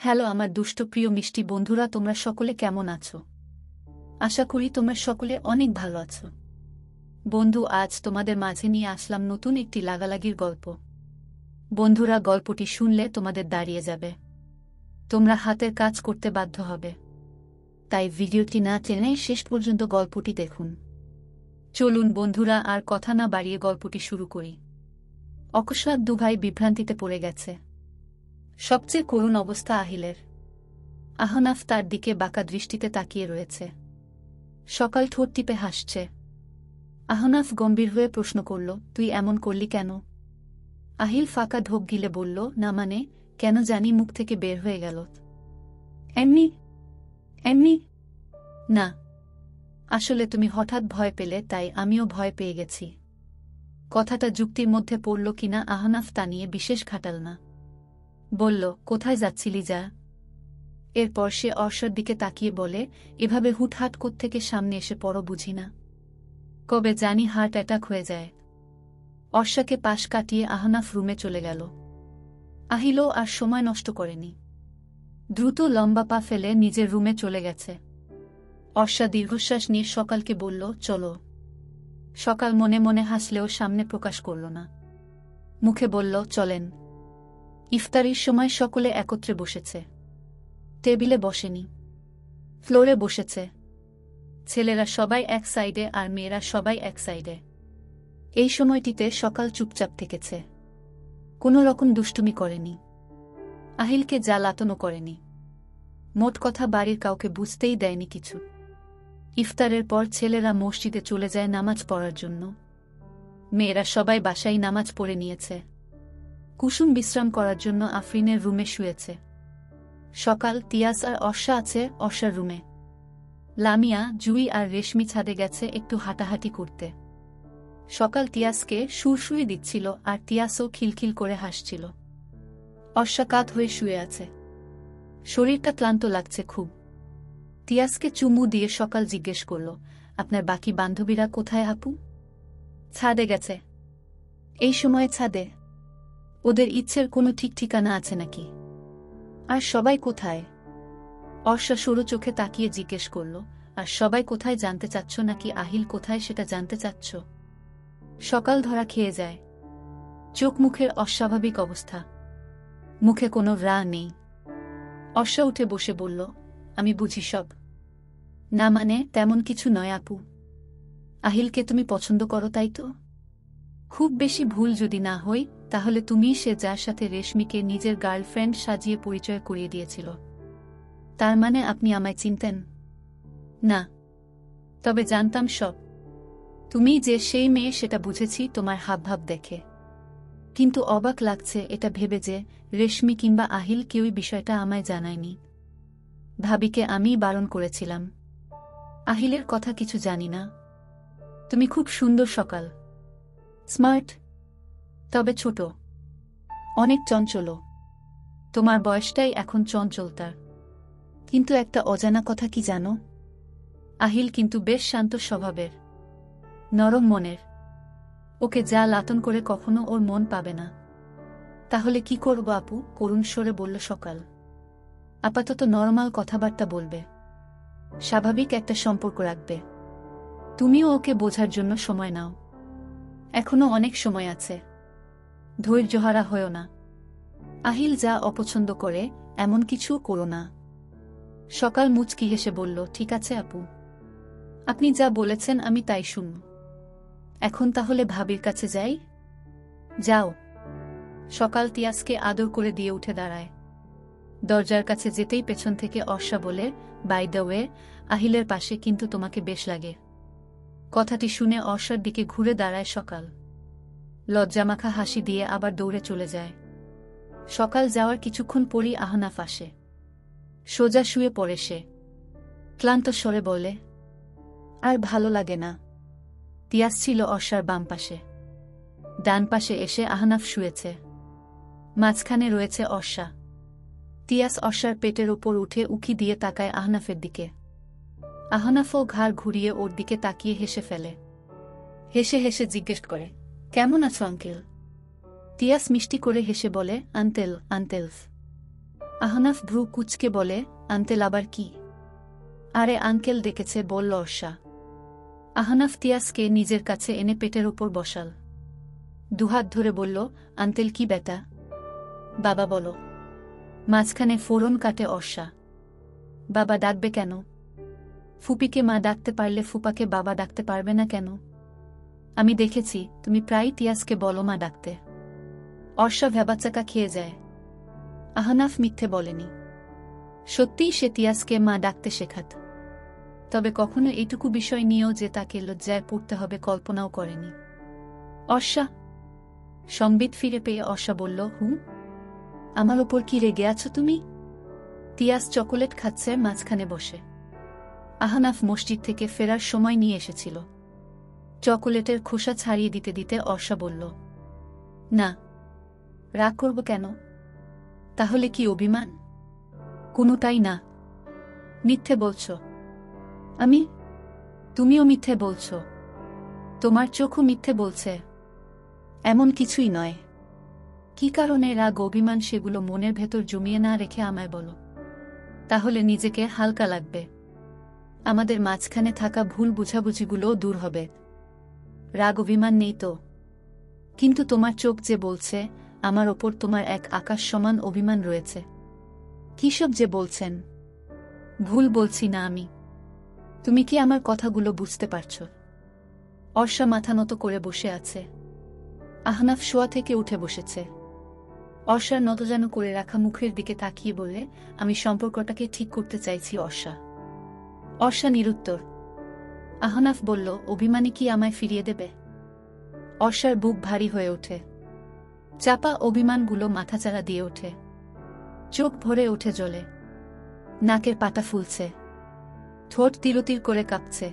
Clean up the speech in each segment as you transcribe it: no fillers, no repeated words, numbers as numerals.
Hello আমার দুষ্ট প্রিয় মিষ্টি বন্ধুরা, তোমরা সকলে কেমন আছো? আশা করি তোমরা সকলে অনেক ভালো আছো। বন্ধু, আজ তোমাদের মাঝে নিয়ে আসলাম নতুন একটি লাগালাগির গল্প। বন্ধুরা, গল্পটি শুনলে তোমাদের দাঁড়িয়ে যাবে, তোমরা হাতের কাজ করতে বাধ্য হবে। তাই ভিডিওটি না টেনে শেষ পর্যন্ত গল্পটি দেখুন। চলুন বন্ধুরা, আর কথা না বাড়িয়ে গল্পটি শুরু করি। অকস্মাৎ দুভাই বিভ্রান্তিতে পড়ে গেছে। সবচেয়ে করুণ অবস্থা আহিলের। আহনাফ তার দিকে বাঁকা দৃষ্টিতে তাকিয়ে রয়েছে। সকাল ঠোঁট টিপে হাসছে। আহনাফ গম্ভীর হয়ে প্রশ্ন করল, তুই এমন করলি কেন? আহিল ফাঁকা ঢোক গিলে বলল, না মানে, কেন জানি মুখ থেকে বের হয়ে গেল। এমনি এমনি না, আসলে তুমি হঠাৎ ভয় পেলে, তাই আমিও ভয় পেয়ে গেছি। কথাটা যুক্তির মধ্যে পড়ল কিনা আহনাফ তা নিয়ে বিশেষ খাটাল না। বলল, কোথায় যাচ্ছিলি যা? এরপর সে অর্ষার দিকে তাকিয়ে বলে, এভাবে হুটহাট কোত্থেকে সামনে এসে পড়ো বুঝি না? কবে জানি হার্ট অ্যাটাক হয়ে যায়। অর্ষাকে পাশ কাটিয়ে আহনাফ রুমে চলে গেল। আহিলও আর সময় নষ্ট করেনি, দ্রুত লম্বা পা ফেলে নিজের রুমে চলে গেছে। অর্ষা দীর্ঘশ্বাস নিয়ে সকালকে বলল, চলো। সকাল মনে মনে হাসলেও সামনে প্রকাশ করল না, মুখে বলল, চলেন। ইফতারির সময় সকলে একত্রে বসেছে। টেবিলে বসেনি, ফ্লোরে বসেছে। ছেলেরা সবাই এক সাইডে আর মেয়েরা সবাই এক সাইডে। এই সময়টিতে সকাল চুপচাপ থেকেছে, কোনো রকম দুষ্টুমি করেনি, আহিলকে জ্বালাতনও করেনি। মোট কথা বাড়ির কাউকে বুঝতেই দেয়নি কিছু। ইফতারের পর ছেলেরা মসজিদে চলে যায় নামাজ পড়ার জন্য। মেয়েরা সবাই বাসায় নামাজ পড়ে নিয়েছে। কুসুম বিশ্রাম করার জন্য আফরিনের রুমে শুয়েছে। সকাল, তিয়াস আর অর্ষা আছে অর্ষার রুমে। লামিয়া, জুই আর রেশমি ছাদে গেছে একটু হাঁটাহাঁটি করতে। সকাল তিয়াসকে সুরসুরি দিচ্ছিল আর তিয়াসও খিলখিল করে হাসছিল। অর্ষা কাত হয়ে শুয়ে আছে, শরীরটা ক্লান্ত লাগছে খুব। তিয়াসকে চুমু দিয়ে সকাল জিজ্ঞেস করল, আপনার বাকি বান্ধবীরা কোথায় আপু? ছাদে গেছে। এই সময়ে ছাদে? ওদের ইচ্ছের কোনো ঠিক ঠিকানা আছে নাকি? আর সবাই কোথায়? অর্ষা সরু চোখে তাকিয়ে জিজ্ঞেস করল, আর সবাই কোথায় জানতে চাচ্ছ নাকি আহিল কোথায় সেটা জানতে চাচ্ছ? সকাল ধরা খেয়ে যায়, চোখ মুখের অস্বাভাবিক অবস্থা, মুখে কোনো রা নেই। অর্ষা উঠে বসে বলল, আমি বুঝি সব। না মানে, তেমন কিছু নয় আপু। আহিলকে তুমি পছন্দ করো তাই তো? খুব বেশি ভুল যদি না হই তাহলে তুমিই সে যার সাথে রেশমিকে নিজের গার্লফ্রেন্ড সাজিয়ে পরিচয় করিয়ে দিয়েছিল। তার মানে আপনি আমায় চিনতেন না? তবে জানতাম সব। তুমি যে সেই মেয়ে সেটা বুঝেছি তোমার হাবভাব দেখে। কিন্তু অবাক লাগছে এটা ভেবে যে রেশমি কিংবা আহিল কেউই বিষয়টা আমায় জানায়নি। ভাবিকে আমিই বারণ করেছিলাম। আহিলের কথা কিছু জানি না। তুমি খুব সুন্দর সকাল, স্মার্ট, তবে ছোট, অনেক চঞ্চল। তোমার বয়সটাই এখন চঞ্চল তার। কিন্তু একটা অজানা কথা কি জানো? আহিল কিন্তু বেশ শান্ত স্বভাবের, নরম মনের। ওকে যা লাতন করে কখনো ওর মন পাবে না। তাহলে কি করব আপু? করুণ স্বরে বলল সকাল। আপাতত নরমাল কথাবার্তা বলবে, স্বাভাবিক একটা সম্পর্ক রাখবে। তুমিও ওকে বোঝার জন্য সময় নাও, এখনো অনেক সময় আছে। ধৈর্যহারা হয়ো না। আহিল যা অপছন্দ করে এমন কিছু করো না। সকাল মুচকি হেসে বলল, ঠিক আছে আপু, আপনি যা বলেছেন আমি তাই শুনব। এখন তাহলে ভাবির কাছে যাই। যাও। সকাল তিয়াসকে আদর করে দিয়ে উঠে দাঁড়ায়। দরজার কাছে যেতেই পেছন থেকে অর্ষা বলে, বাই দ্য ওয়ে, আহিলের পাশে কিন্তু তোমাকে বেশ লাগে। কথাটি শুনে অর্ষার দিকে ঘুরে দাঁড়ায় সকাল। লজ্জামাখা হাসি দিয়ে আবার দৌড়ে চলে যায়। সকাল যাওয়ার কিছুক্ষণ পরই আহনাফ আসে। সোজা শুয়ে পড়ে সে, ক্লান্ত স্বরে বলে, আর ভালো লাগে না। তিয়াস ছিল অর্ষার বাম পাশে। ডান পাশে এসে আহনাফ শুয়েছে। মাঝখানে রয়েছে অর্ষা। তিয়াস অর্ষার পেটের ওপর উঠে উকি দিয়ে তাকায় আহনাফের দিকে। আহনাফও ঘাড় ঘুরিয়ে ওর দিকে তাকিয়ে হেসে ফেলে। হেসে হেসে জিজ্ঞেস করে, কেমন আছো আঙ্কেল? তিয়াস মিষ্টি করে হেসে বলে, আন্তেল আন্তেলস। আহনাফ ভ্রু কুচকে বলে, আঙ্কেল আবার কি? আরে আঙ্কেল ডেকেছে, বলল অর্ষা। আহনাফ তিয়াসকে নিজের কাছে এনে পেটের ওপর বসাল। দুহাত ধরে বলল, আঙ্কেল কি বেটা? বাবা বলো। মাঝখানে ফোড়ন কাটে অর্ষা। বাবা ডাকবে কেন? ফুপিকে মা ডাকতে পারলে ফুপাকে বাবা ডাকতে পারবে না কেন? আমি দেখেছি তুমি প্রায়ই তিয়াসকে বলো মা ডাকতে। অর্ষা ভ্যাবাচাকা খেয়ে যায়। আহনাফ মিথ্যে বলেনি। সত্যিই সে তিয়াসকে মা ডাকতে শেখাত। তবে কখনো এইটুকু বিষয় নিয়েও যে তাকে লজ্জায় পড়তে হবে কল্পনাও করেনি। অর্ষা। সম্বিত ফিরে পেয়ে অর্ষা বলল, হুম? আমার ওপর কি রেগে আছো তুমি? তিয়াস চকোলেট খাচ্ছে মাঝখানে বসে। আহনাফ মসজিদ থেকে ফেরার সময় নিয়ে এসেছিল। চকোলেটের খোসা ছাড়িয়ে দিতে দিতে অর্ষা বলল, না। রাগ করব কেন? তাহলে কি অভিমান? কোনোটাই না। মিথ্যে বলছ। আমি? তুমিও মিথ্যে বলছ। তোমার চোখও মিথ্যে বলছে। এমন কিছুই নয়। কি কারণে রাগ অভিমান সেগুলো মনের ভেতর জমিয়ে না রেখে আমায় বলো। তাহলে নিজেকে হালকা লাগবে। আমাদের মাঝখানে থাকা ভুল বুঝাবুঝিগুলোও দূর হবে। রাগ অভিমান নেই তো। কিন্তু তোমার চোখ যে বলছে আমার ওপর তোমার এক আকাশ সমান অভিমান রয়েছে। কিসব যে বলছেন? ভুল বলছি না আমি। তুমি কি আমার কথাগুলো বুঝতে পারছ? অর্ষা মাথা নত করে বসে আছে। আহনাফ শোয়া থেকে উঠে বসেছে। অর্ষার নতজানু করে রাখা মুখের দিকে তাকিয়ে বললে, আমি সম্পর্কটাকে ঠিক করতে চাইছি অর্ষা। অর্ষা নিরুত্তর। আহনাফ বলল, অভিমানী কি আমায় ফিরিয়ে দেবে? অর্ষার বুক ভারী হয়ে ওঠে। চাপা অভিমানগুলো মাথাচাড়া দিয়ে ওঠে। চোখ ভরে ওঠে জলে। নাকের পাতা ফুলছে। ঠোঁট তিরতির করে কাঁপছে।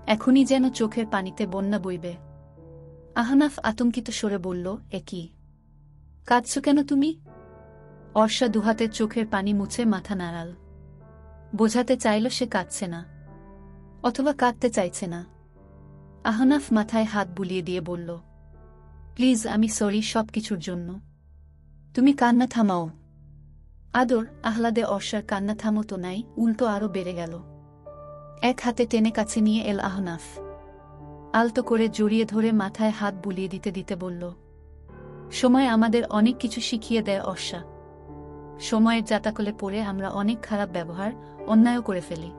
এখনই যেন চোখের পানিতে বন্যা বইবে। আহনাফ আতঙ্কিত সরে বলল, এ কি? কাঁদছ কেন তুমি? অর্ষা দুহাতের চোখের পানি মুছে মাথা নাড়াল। বোঝাতে চাইল সে কাঁদছে না, অথবা কাঁদতে চাইছে না। আহনাফ মাথায় হাত বুলিয়ে দিয়ে বলল, প্লিজ, আমি সরি সব কিছুর জন্য। তুমি কান্না থামাও। আদর আহ্লাদে অর্ষার কান্না থামতো নাই, উল্টো আরো বেড়ে গেল। এক হাতে টেনে কাছে নিয়ে এল আহনাফ। আলতো করে জড়িয়ে ধরে মাথায় হাত বুলিয়ে দিতে দিতে বলল, সময় আমাদের অনেক কিছু শিখিয়ে দেয় অর্ষা। সময়ের জাতাকলে পড়ে আমরা অনেক খারাপ ব্যবহার, অন্যায়ও করে ফেলি।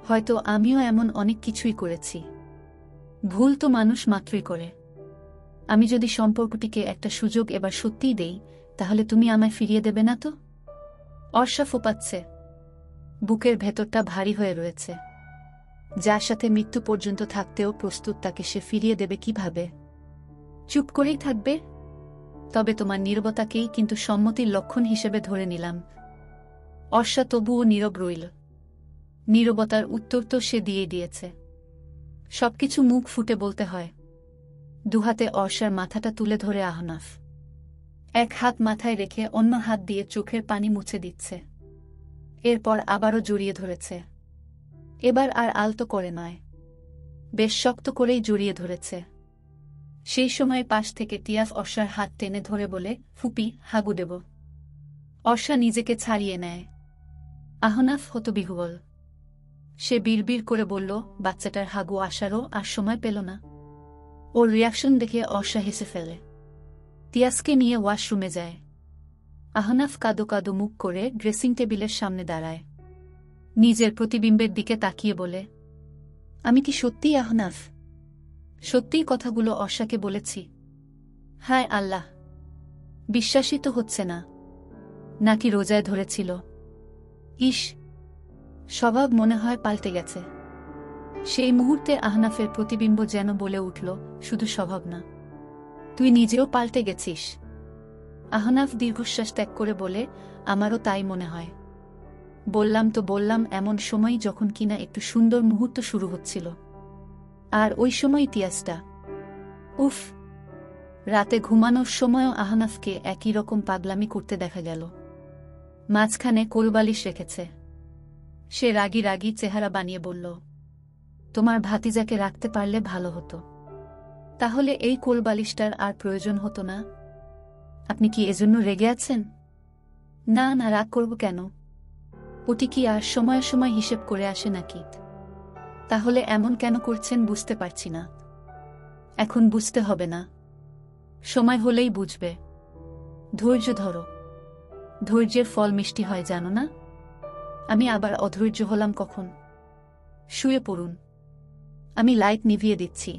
হয়তো আমিও এমন অনেক কিছুই করেছি। ভুল তো মানুষ মাত্রই করে। আমি যদি সম্পর্কটিকে একটা সুযোগ এবার সত্যিই দেই, তাহলে তুমি আমায় ফিরিয়ে দেবে না তো? অর্ষা ফোপাচ্ছে। বুকের ভেতরটা ভারী হয়ে রয়েছে। যার সাথে মৃত্যু পর্যন্ত থাকতেও প্রস্তুত, তাকে সে ফিরিয়ে দেবে কিভাবে? চুপ করেই থাকবে? তবে তোমার নীরবতাকেই কিন্তু সম্মতির লক্ষণ হিসেবে ধরে নিলাম। অর্ষা তবুও নীরব রইল। নীরবতার উত্তর তো সে দিয়ে দিয়েছে। সবকিছু মুখ ফুটে বলতে হয়। দুহাতে অর্ষার মাথাটা তুলে ধরে আহনাফ। এক হাত মাথায় রেখে অন্য হাত দিয়ে চোখের পানি মুছে দিচ্ছে। এরপর আবারও জড়িয়ে ধরেছে। এবার আর আলতো করে নয়, বেশ শক্ত করেই জড়িয়ে ধরেছে। সেই সময় পাশ থেকে তিয়াস অর্ষার হাত টেনে ধরে বলে, ফুপি, হাগু দেব। অর্ষা নিজেকে ছাড়িয়ে নেয়। আহনাফ হতবিহ্বল। সে বিড়বিড় করে বলল, বাচ্চাটার হাগু আসারও আর সময় পেল না। ওর রিয়াকশন দেখে অর্ষা হেসে ফেলে। তিয়াসকে নিয়ে ওয়াশরুমে যায়। আহনাফ কাদো কাদো মুখ করে ড্রেসিং টেবিলের সামনে দাঁড়ায়। নিজের প্রতিবিম্বের দিকে তাকিয়ে বলে, আমি কি সত্যিই আহনাফ? সত্যিই কথাগুলো অর্ষাকে বলেছি? হায় আল্লাহ, বিশ্বাসই তো হচ্ছে না। নাকি রোজায় ধরেছিল? ইস, স্বভাব মনে হয় পাল্টে গেছে। সেই মুহূর্তে আহনাফের প্রতিবিম্ব যেন বলে উঠল, শুধু স্বভাব না, তুই নিজেও পাল্টে গেছিস। আহনাফ দীর্ঘশ্বাস ত্যাগ করে বলে, আমারও তাই মনে হয়। বললাম এমন সময় যখন কিনা একটু সুন্দর মুহূর্ত শুরু হচ্ছিল। আর ওই সময় তিয়াসটা। উফ, রাতে ঘুমানোর সময়ও আহনাফকে একই রকম পাগলামি করতে দেখা গেল। মাঝখানে কোলবালিশ রেখেছে। সে রাগী রাগী চেহারা বানিয়ে বলল, তোমার ভাতিজাকে রাখতে পারলে ভালো হতো। তাহলে এই কোলবালিশটার আর প্রয়োজন হতো না। আপনি কি এজন্য রেগে আছেন? না না, রাগ করব কেন? ওটি কি আর সময়ে সময় হিসেব করে আসে নাকি? তাহলে এমন কেন করছেন বুঝতে পারছি না। এখন বুঝতে হবে না, সময় হলেই বুঝবে। ধৈর্য ধরো, ধৈর্যের ফল মিষ্টি হয় জানো না? আমি আবার অধৈর্য হলাম কখন? শুয়ে পড়ুন, আমি লাইট নিভিয়ে দিচ্ছি।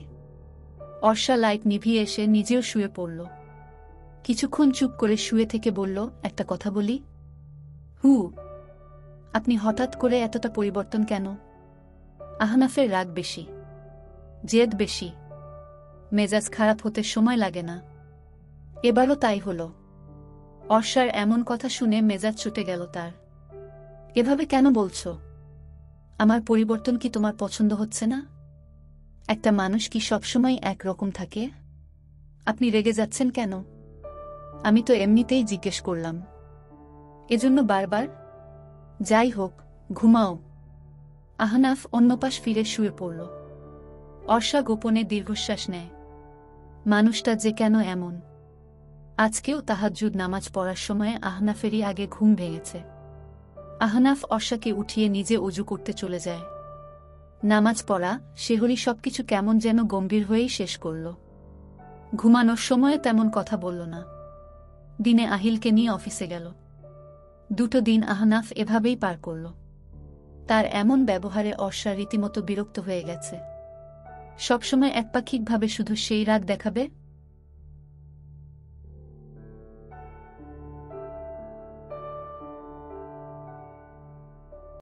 অর্ষা লাইট নিভিয়ে এসে নিজেও শুয়ে পড়ল। কিছুক্ষণ চুপ করে শুয়ে থেকে বলল, একটা কথা বলি। হু, আপনি হঠাৎ করে এতটা পরিবর্তন কেন? আহনাফের রাগ বেশি, জেদ বেশি, মেজাজ খারাপ হতে সময় লাগে না। এবারও তাই হল। অর্ষার এমন কথা শুনে মেজাজ ছুটে গেল তার। এভাবে কেন বলছো? আমার পরিবর্তন কি তোমার পছন্দ হচ্ছে না? একটা মানুষ কি সবসময় একরকম থাকে? আপনি রেগে যাচ্ছেন কেন? আমি তো এমনিতেই জিজ্ঞেস করলাম, এজন্য বারবার? যাই হোক, ঘুমাও। আহনাফ অন্যপাশ ফিরে শুয়ে পড়ল। অর্ষা গোপনে দীর্ঘশ্বাস নেয়। মানুষটা যে কেন এমন? আজকেও তাহাজ্জুদ নামাজ পড়ার সময় আহনাফেরই আগে ঘুম ভেঙেছে। আহনাফ অর্ষাকে উঠিয়ে নিজে অজু করতে চলে যায়। নামাজ পড়া, সেহরি সবকিছু কেমন যেন গম্ভীর হয়েই শেষ করল। ঘুমানোর সময়ে তেমন কথা বলল না। দিনে আহিলকে নিয়ে অফিসে গেল। 2 দিন আহনাফ এভাবেই পার করল। তার এমন ব্যবহারে অর্ষা রীতিমতো বিরক্ত হয়ে গেছে। সবসময় একপাক্ষিকভাবে শুধু সেই রাগ দেখাবে।